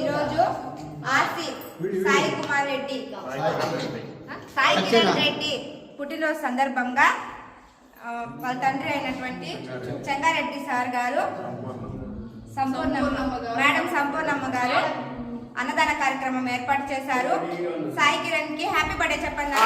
ఈరోజు ఆర్సి సాయి కుమార్ రెడ్డి సాయి కిరణ్ రెడ్డి పుట్టినరోజు సందర్భంగా వాళ్ళ తండ్రి అయినటువంటి చెంగారెడ్డి సార్ గారు మేడం సంపూర్ణమ్మ గారు అన్నదాన కార్యక్రమం ఏర్పాటు చేశారు. సాయి కిరణ్ కి హ్యాపీ బర్త్డే చెప్పండి.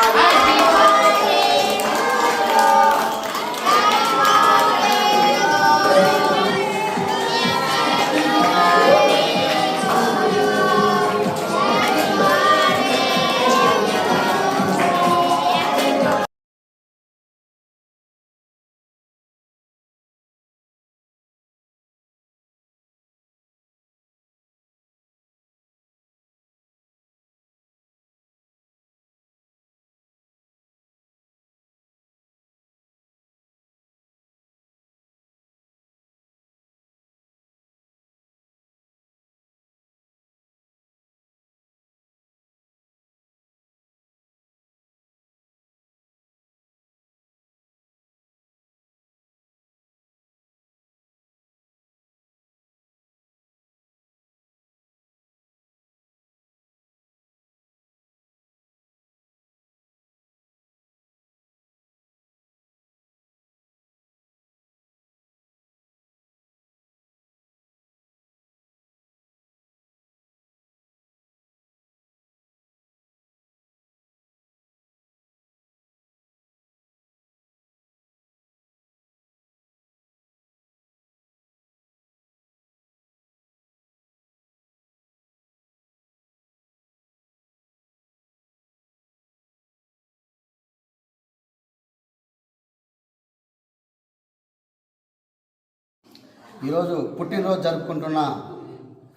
ఈరోజు పుట్టినరోజు జరుపుకుంటున్న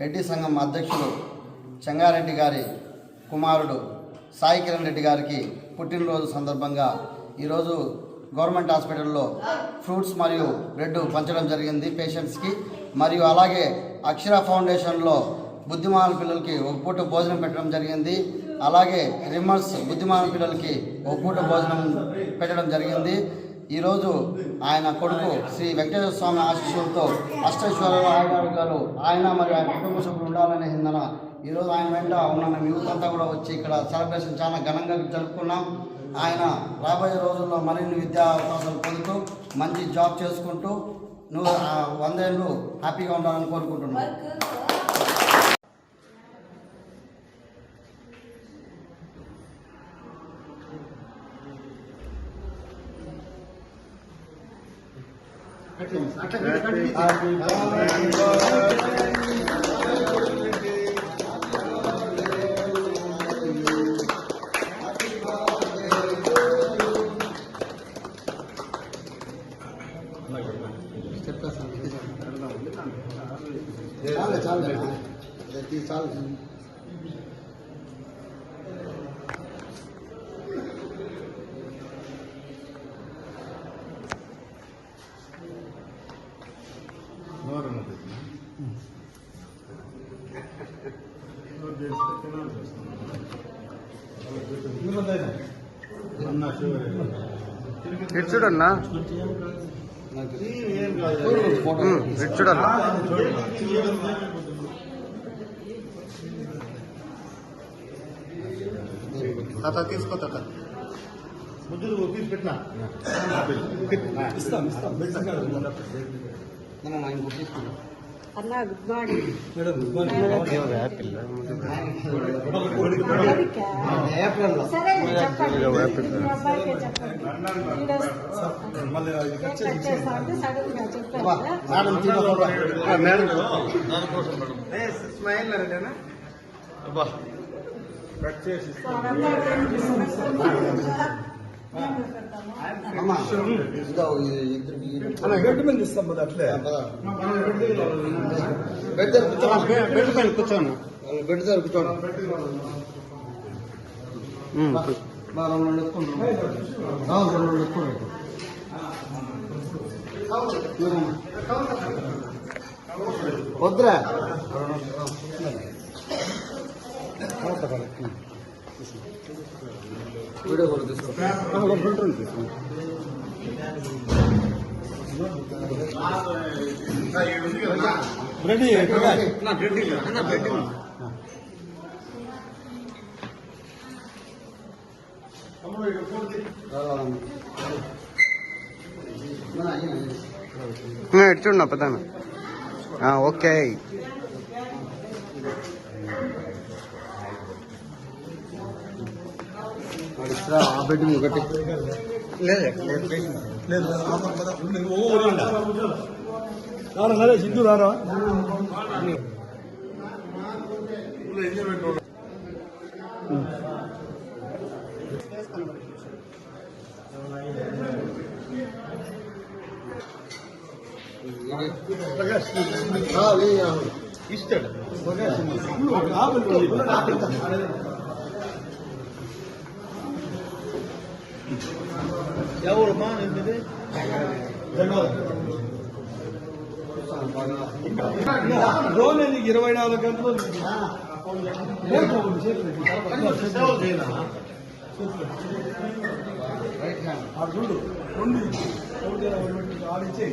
రెడ్డి సంఘం అధ్యక్షులు చెంగారెడ్డి గారి కుమారుడు సాయి కిరణ్ రెడ్డి గారికి పుట్టినరోజు సందర్భంగా ఈరోజు గవర్నమెంట్ హాస్పిటల్లో ఫ్రూట్స్ మరియు బ్రెడ్ పంచడం జరిగింది పేషెంట్స్కి. మరియు అలాగే అక్షర ఫౌండేషన్లో బుద్ధిమాన పిల్లలకి ఒక పూట భోజనం పెట్టడం జరిగింది. అలాగే రిమ్మర్స్ బుద్ధిమాన పిల్లలకి ఒక పూట భోజనం పెట్టడం జరిగింది. ఈరోజు ఆయన కొడుకు శ్రీ వెంకటేశ్వర స్వామి ఆశీస్సులతో అష్టైశ్వర్యాలు ఆయుర్వేదాలు ఆయన మరియు ఆయన కుటుంబ సభ్యులు ఉండాలనే హిందన ఈరోజు ఆయన వెంట ఉన్న మేము యూత్ అంతా కూడా వచ్చి ఇక్కడ సెలబ్రేషన్ చాలా ఘనంగా జరుపుకున్నాం. ఆయన రాబోయే రోజుల్లో మరిన్ని విద్యా అవకాశాలు పొందుతూ మంచి జాబ్ చేసుకుంటూ 100 ఏళ్ళు హ్యాపీగా ఉండాలని కోరుకుంటున్నాం. చూడన్నా చూడన్నా తాత తీసుకో తాత ముద్దులు పెట్టినా ఇస్తాం అన్నా good morning madam good morning సరే చెప్పండి గడ్డి మంది ఇస్తాం అట్లే బెడ్ పైన కూర్చోండి. బెడ్ దగ్గర కూర్చోండి. వద్దురా వీడియో కూడా తీసుకో. చూడన్నా పదాన ఓకే. ఆ బెడ్ మీద ఒకటి సింధు రారా ఇస్తాడు ఎవరు మా డ్రోన్ 24 గంటలు చూడు ఆడిచ్చే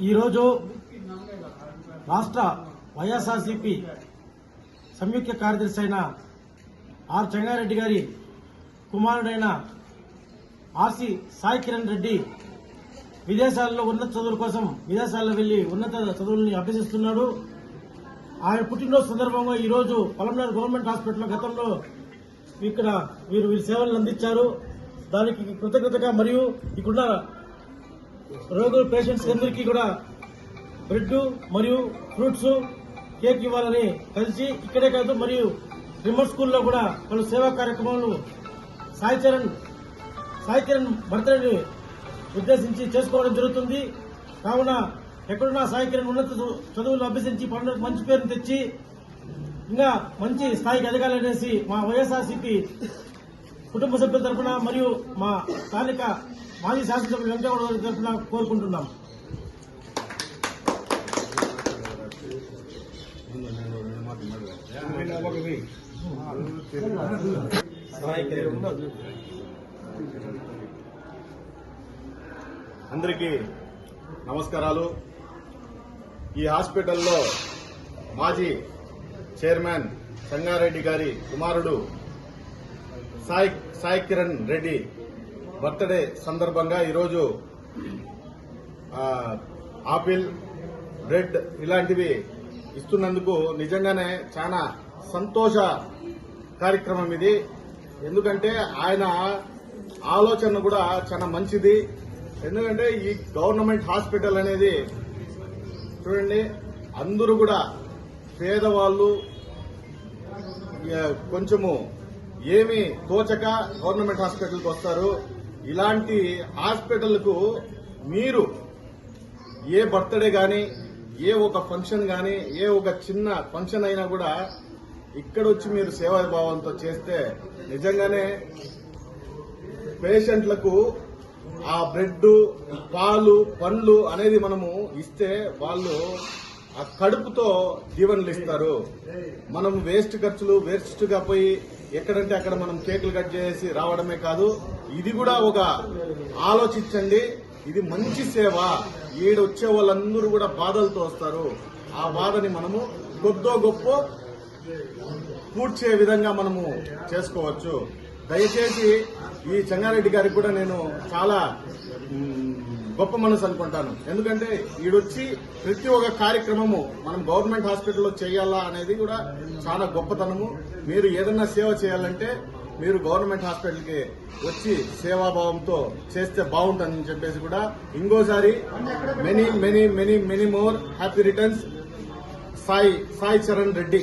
ఈరోజు రాష్ట్ర వైఎస్ఆర్సీపీ సంయుక్త కార్యదర్శి అయిన ఆర్ చెంగారెడ్డి గారి కుమారుడైన ఆర్సి సాయి కిరణ్ రెడ్డి విదేశాల్లో ఉన్నత చదువుల కోసం విదేశాల్లో వెళ్లి ఉన్నత చదువుల్ని అభ్యసిస్తున్నాడు. ఆయన పుట్టినరోజు సందర్భంగా ఈరోజు పలమనేరు గవర్నమెంట్ హాస్పిటల్లో గతంలో ఇక్కడ వీరు సేవలను అందించారు. దానికి కృతజ్ఞతగా మరియు ఇక్కడున్న రోగులు పేషెంట్స్ అందరికీ కూడా బ్రెడ్ మరియు ఫ్రూట్స్ కేక్ ఇవ్వాలని కలిసి ఇక్కడే కాదు మరియు రిమోట్ స్కూల్లో కూడా పలు సేవా కార్యక్రమాలు సాయి కిరణ్ బర్త్డేని ఉద్దేశించి చేసుకోవడం జరుగుతుంది. కావున ఎక్కడున్నా సాయి కిరణ్ ఉన్నత చదువులు అభ్యసించి పనులకు మంచి పేరును తెచ్చి ఇంకా మంచి స్థాయికి ఎదగాలనేసి మా వైఎస్ఆర్సీపీ కుటుంబ సభ్యుల తరఫున మరియు మా స్థానిక మాజీ శాసనసభ్యులు వెంకటగౌడ గారి తరఫున కోరుకుంటున్నాం. అందరికీ నమస్కారాలు. ఈ హాస్పిటల్లో మాజీ చైర్మన్ సంగారెడ్డి గారి కుమారుడు సాయి కిరణ్ రెడ్డి బర్త్డే సందర్భంగా ఈరోజు ఆపిల్ బ్రెడ్ ఇలాంటివి ఇస్తున్నందుకు నిజంగానే చాలా సంతోష కార్యక్రమం ఇది. ఎందుకంటే ఆయన ఆలోచన కూడా చాలా మంచిది. ఎందుకంటే ఈ గవర్నమెంట్ హాస్పిటల్ అనేది చూడండి, అందరూ కూడా పేదవాళ్ళు కొంచెము ఏమీ తోచక గవర్నమెంట్ హాస్పిటల్కి వస్తారు. ఇలాంటి హాస్పిటల్కు మీరు ఏ బర్త్డే గాని ఏ ఒక ఫంక్షన్ గాని ఏ ఒక చిన్న ఫంక్షన్ అయినా కూడా ఇక్కడ వచ్చి మీరు సేవాభావంతో చేస్తే నిజంగానే పేషెంట్లకు ఆ బ్రెడ్ పాలు పండ్లు అనేది మనము ఇస్తే వాళ్ళు ఆ కడుపుతో దీవెనలు ఇస్తారు. మనం వేస్ట్ ఖర్చులు వేస్ట్ గా పోయి ఎక్కడంటే అక్కడ మనం కేకులు కట్ చేసి రావడమే కాదు, ఇది కూడా ఒక ఆలోచించండి. ఇది మంచి సేవ. ఈడొచ్చే వాళ్ళందరూ కూడా బాధలతో వస్తారు. ఆ బాధని మనము కొద్దో గొప్ప పూడ్చే విధంగా మనము చేసుకోవచ్చు. దయచేసి ఈ చెంగారెడ్డి గారికి కూడా నేను చాలా గొప్ప మనసు అనుకుంటాను. ఎందుకంటే ఈడొచ్చి ప్రతి ఒక్క కార్యక్రమము మనం గవర్నమెంట్ హాస్పిటల్లో చేయాలా అనేది కూడా చాలా గొప్పతనము. మీరు ఏదన్నా సేవ చేయాలంటే మీరు గవర్నమెంట్ హాస్పిటల్కి వచ్చి సేవాభావంతో చేస్తే బాగుంటుందని చెప్పేసి కూడా ఇంకోసారి many many many many more happy returns Sai Kiran Reddy.